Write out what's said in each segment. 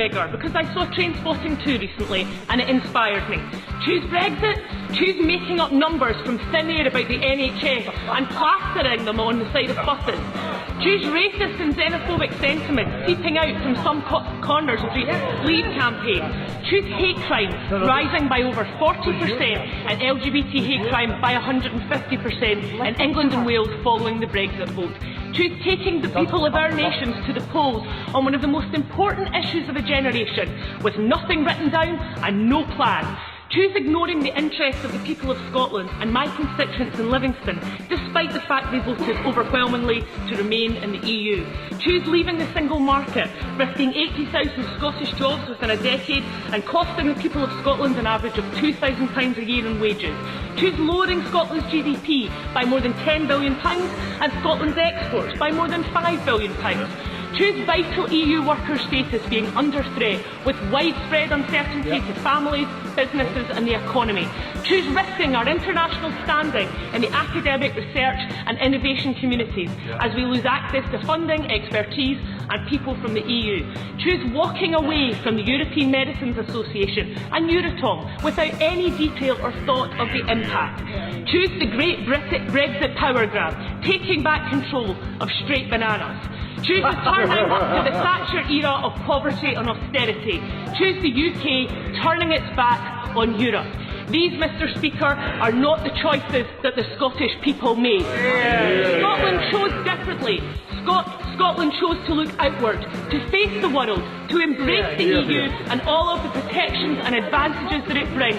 McGregor, because I saw Train Spotting 2 recently and it inspired me. Choose Brexit, choose making up numbers from thin air about the NHS and plastering them on the side of buses. Choose racist and xenophobic sentiment seeping out from some corners of the Leave campaign. Choose hate crime rising by over 40% and LGBT hate crime by 150% in England and Wales following the Brexit vote. Choose taking the people of our nations to the polls on one of the most important issues of a generation, with nothing written down and no plan. Choose ignoring the interests of the people of Scotland and my constituents in Livingston, despite the fact they voted overwhelmingly to remain in the EU. Choose leaving the single market, risking 80,000 Scottish jobs within a decade and costing the people of Scotland an average of £2,000 a year in wages. Choose lowering Scotland's GDP by more than £10 billion and Scotland's exports by more than £5 billion. Choose vital EU worker status being under threat, with widespread uncertainty to families, businesses and the economy. Choose risking our international standing in the academic, research and innovation communities as we lose access to funding, expertise and people from the EU. Choose walking away from the European Medicines Association and Euratom without any detail or thought of the impact. Choose the great Brexit power grab, taking back control of straight bananas. Choose returning to the Thatcher era of poverty and austerity. Choose the UK turning its back on Europe. These, Mr Speaker, are not the choices that the Scottish people made. Scotland chose differently. Scotland chose to look outward, to face the world, to embrace the EU and all of the protections and advantages that it brings.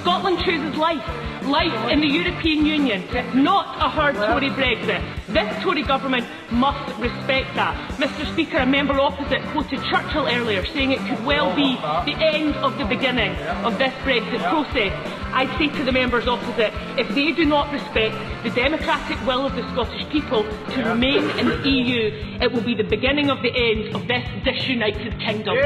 Scotland chooses life in the European Union, not a hard Tory Brexit. This Tory government must respect that. Mr Speaker, a member opposite quoted Churchill earlier, saying it could well be the end of the beginning of this Brexit process. I say to the members opposite, if they do not respect the democratic will of the Scottish people to remain in the EU, it will be the beginning of the end of this disunited kingdom.